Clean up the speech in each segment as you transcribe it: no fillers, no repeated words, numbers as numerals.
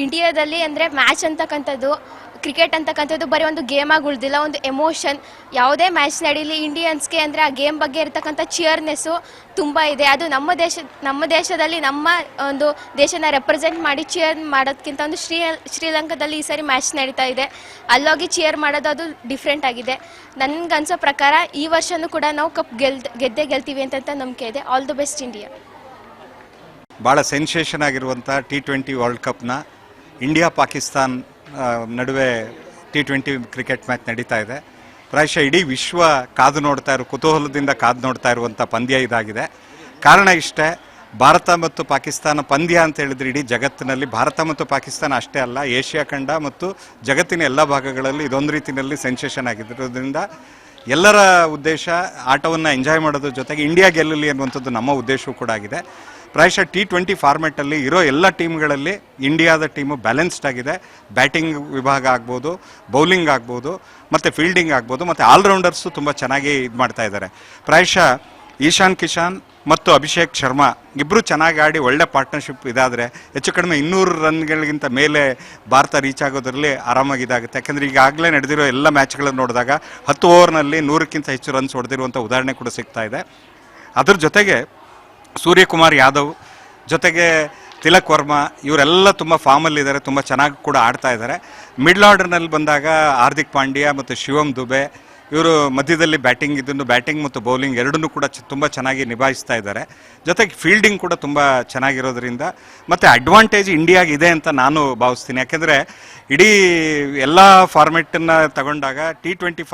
ಇಂಡಿಯಾದಲ್ಲಿ ಅಂದರೆ ಮ್ಯಾಚ್ ಅಂತಕ್ಕಂಥದ್ದು, ಕ್ರಿಕೆಟ್ ಅಂತಕ್ಕಂಥದ್ದು ಬರೀ ಒಂದು ಗೇಮಾಗಿ ಉಳಿದಿಲ್ಲ, ಒಂದು ಎಮೋಷನ್. ಯಾವುದೇ ಮ್ಯಾಚ್ ನಡೀಲಿ ಇಂಡಿಯನ್ಸ್ಗೆ ಅಂದರೆ ಆ ಗೇಮ್ ಬಗ್ಗೆ ಇರತಕ್ಕಂಥ ಚಿಯರ್ನೆಸ್ಸು ತುಂಬ ಇದೆ. ಅದು ನಮ್ಮ ದೇಶದಲ್ಲಿ ನಮ್ಮ ಒಂದು ದೇಶನ ರೆಪ್ರೆಸೆಂಟ್ ಮಾಡಿ ಚಿಯರ್ ಮಾಡೋದಕ್ಕಿಂತ ಒಂದು ಶ್ರೀಲಂಕಾದಲ್ಲಿ ಈ ಸಾರಿ ಮ್ಯಾಚ್ ನಡೀತಾ ಇದೆ, ಅಲ್ಲೋಗಿ ಚಿಯರ್ ಮಾಡೋದು ಅದು ಡಿಫ್ರೆಂಟ್ ಆಗಿದೆ. ನನಗನ್ಸೋ ಪ್ರಕಾರ ಈ ವರ್ಷವೂ ಕೂಡ ನಾವು ಕಪ್ ಗೆದ್ದೇ ಗೆಲ್ತೀವಿ ಅಂತ ನಂಬಿಕೆ ಇದೆ. All the best India. ಭಾಳ ಸೆನ್ಸೇಷನ್ ಆಗಿರುವಂಥ T20 ವರ್ಲ್ಡ್ ಕಪ್ನ ಇಂಡಿಯಾ ಪಾಕಿಸ್ತಾನ್ ನಡುವೆ T20 ಕ್ರಿಕೆಟ್ ಮ್ಯಾಚ್ ನಡೀತಾ ಇದೆ. ಪ್ರಾಯಶಃ ಇಡೀ ವಿಶ್ವ ಕಾದು ನೋಡ್ತಾ ಕುತೂಹಲದಿಂದ ಕಾದು ನೋಡ್ತಾ ಇರುವಂಥ ಪಂದ್ಯ ಇದಾಗಿದೆ. ಕಾರಣ ಇಷ್ಟೇ, ಭಾರತ ಮತ್ತು ಪಾಕಿಸ್ತಾನ ಪಂದ್ಯ ಅಂತ ಹೇಳಿದ್ರೆ ಇಡೀ ಜಗತ್ತಿನಲ್ಲಿ ಭಾರತ ಮತ್ತು ಪಾಕಿಸ್ತಾನ ಅಷ್ಟೇ ಅಲ್ಲ, ಏಷ್ಯಾ ಖಂಡ ಮತ್ತು ಜಗತ್ತಿನ ಎಲ್ಲ ಭಾಗಗಳಲ್ಲಿ ಇದೊಂದು ರೀತಿಯಲ್ಲಿ ಸೆನ್ಸೇಷನ್ ಆಗಿರೋದ್ರಿಂದ ಎಲ್ಲರ ಉದ್ದೇಶ ಆಟವನ್ನು ಎಂಜಾಯ್ ಮಾಡೋದ್ರ ಜೊತೆಗೆ ಇಂಡಿಯಾ ಗೆಲ್ಲಲಿ ಅನ್ನುವಂಥದ್ದು ನಮ್ಮ ಉದ್ದೇಶವೂ ಕೂಡ ಆಗಿದೆ. ಪ್ರಾಯಶಃ T20 ಫಾರ್ಮೆಟಲ್ಲಿ ಇರೋ ಎಲ್ಲ ಟೀಮ್ಗಳಲ್ಲಿ ಇಂಡಿಯಾದ ಟೀಮು ಬ್ಯಾಲೆನ್ಸ್ಡ್ ಆಗಿದೆ. ಬ್ಯಾಟಿಂಗ್ ವಿಭಾಗ ಆಗ್ಬೋದು, ಬೌಲಿಂಗ್ ಆಗ್ಬೋದು, ಮತ್ತು ಫೀಲ್ಡಿಂಗ್ ಆಗ್ಬೋದು, ಮತ್ತು ಆಲ್ರೌಂಡರ್ಸು ತುಂಬ ಚೆನ್ನಾಗಿ ಇದು ಮಾಡ್ತಾ ಇದ್ದಾರೆ. ಪ್ರಾಯಶಃ ಈಶಾನ್ ಕಿಶಾನ್ ಮತ್ತು ಅಭಿಷೇಕ್ ಶರ್ಮಾ ಇಬ್ಬರು ಚೆನ್ನಾಗಿ ಆಡಿ ಒಳ್ಳೆ ಪಾರ್ಟ್ನರ್ಶಿಪ್ ಇದಾದರೆ ಹೆಚ್ಚು ಕಡಿಮೆ 200 ರನ್ಗಳಿಗಿಂತ ಮೇಲೆ ಭಾರತ ರೀಚ್ ಆಗೋದ್ರಲ್ಲಿ ಆರಾಮಾಗಿ ಇದಾಗುತ್ತೆ. ಯಾಕೆಂದರೆ ಈಗಾಗಲೇ ನಡೆದಿರೋ ಎಲ್ಲ ಮ್ಯಾಚ್ಗಳನ್ನು ನೋಡಿದಾಗ 10 ಓವರ್ನಲ್ಲಿ 100ಕ್ಕಿಂತ ಹೆಚ್ಚು ರನ್ಸ್ ಹೊಡೆದಿರುವಂಥ ಉದಾಹರಣೆ ಕೂಡ ಸಿಗ್ತಾ ಇದೆ. ಅದ್ರ ಜೊತೆಗೆ ಸೂರ್ಯಕುಮಾರ್ ಯಾದವ್ ಜೊತೆಗೆ ತಿಲಕ್ ವರ್ಮಾ ಇವರೆಲ್ಲ ತುಂಬ ಫಾರ್ಮಲ್ಲಿದ್ದಾರೆ, ತುಂಬ ಚೆನ್ನಾಗಿ ಕೂಡ ಆಡ್ತಾ ಇದ್ದಾರೆ. ಮಿಡ್ಲ್ ಆರ್ಡರ್ನಲ್ಲಿ ಬಂದಾಗ ಹಾರ್ದಿಕ್ ಪಾಂಡ್ಯ ಮತ್ತು ಶಿವಮ್ ದುಬೆ ಇವರು ಮಧ್ಯದಲ್ಲಿ ಬ್ಯಾಟಿಂಗ್ ಮತ್ತು ಬೌಲಿಂಗ್ ಎರಡನ್ನೂ ಕೂಡ ತುಂಬ ಚೆನ್ನಾಗಿ ನಿಭಾಯಿಸ್ತಾ ಇದ್ದಾರೆ. ಜೊತೆಗೆ ಫೀಲ್ಡಿಂಗ್ ಕೂಡ ತುಂಬ ಚೆನ್ನಾಗಿರೋದ್ರಿಂದ ಮತ್ತು ಅಡ್ವಾಂಟೇಜ್ ಇಂಡಿಯಾಗಿದೆ ಅಂತ ನಾನು ಭಾವಿಸ್ತೀನಿ. ಯಾಕೆಂದರೆ ಇಡೀ ಎಲ್ಲ ಫಾರ್ಮೆಟನ್ನು ತಗೊಂಡಾಗ T20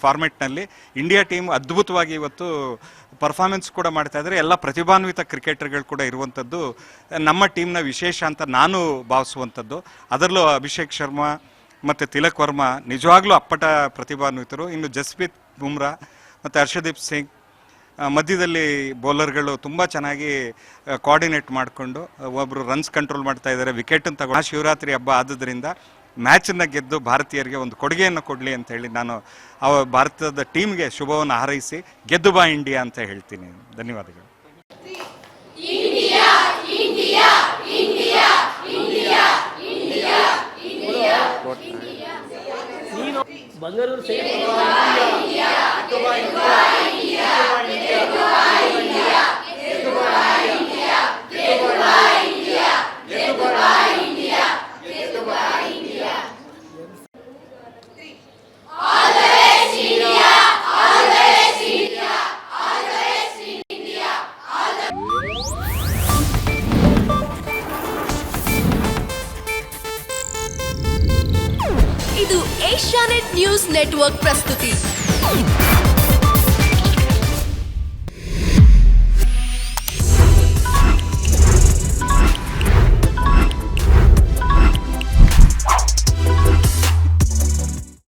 ಫಾರ್ಮೆಟ್ನಲ್ಲಿ ಇಂಡಿಯಾ ಟೀಮ್ ಅದ್ಭುತವಾಗಿ ಇವತ್ತು ಪರ್ಫಾರ್ಮೆನ್ಸ್ ಕೂಡ ಮಾಡ್ತಾ ಇದ್ದಾರೆ. ಎಲ್ಲ ಪ್ರತಿಭಾನ್ವಿತ ಕ್ರಿಕೆಟರ್ಗಳು ಕೂಡ ಇರುವಂಥದ್ದು ನಮ್ಮ ಟೀಮ್ನ ವಿಶೇಷ ಅಂತ ನಾನು ಭಾವಿಸುವಂಥದ್ದು. ಅದರಲ್ಲೂ ಅಭಿಷೇಕ್ ಶರ್ಮಾ ಮತ್ತು ತಿಲಕ್ ವರ್ಮಾ ನಿಜವಾಗ್ಲೂ ಅಪ್ಪಟ ಪ್ರತಿಭಾನ್ವಿತರು. ಇನ್ನು ಜಸ್ಪ್ರೀತ್ ಬುಮ್ರಾ ಮತ್ತು ಹರ್ಷದೀಪ್ ಸಿಂಗ್ ಮಧ್ಯದಲ್ಲಿ ಬೌಲರ್ಗಳು ತುಂಬ ಚೆನ್ನಾಗಿ ಕೋಆರ್ಡಿನೇಟ್ ಮಾಡಿಕೊಂಡು ಒಬ್ಬರು ರನ್ಸ್ ಕಂಟ್ರೋಲ್ ಮಾಡ್ತಾ ಇದ್ದಾರೆ, ವಿಕೆಟನ್ನು ತಗೊಂಡು. ಶಿವರಾತ್ರಿ ಹಬ್ಬ ಆದದ್ರಿಂದ ಮ್ಯಾಚನ್ನು ಗೆದ್ದು ಭಾರತೀಯರಿಗೆ ಒಂದು ಕೊಡುಗೆಯನ್ನು ಕೊಡಲಿ ಅಂತ ಹೇಳಿ ನಾನು ಭಾರತದ ಟೀಮ್ಗೆ ಶುಭವನ್ನು ಹಾರೈಸಿ ಗೆದ್ದು ಬಾ ಇಂಡಿಯಾ ಅಂತ ಹೇಳ್ತೀನಿ. ಧನ್ಯವಾದಗಳು. ಬಂಗಾರೂರು ಇದು ಏಷ್ಯಾನೆಟ್ ನ್ಯೂಸ್ ನೆಟ್ವರ್ಕ್ ಪ್ರಸ್ತುತಿ.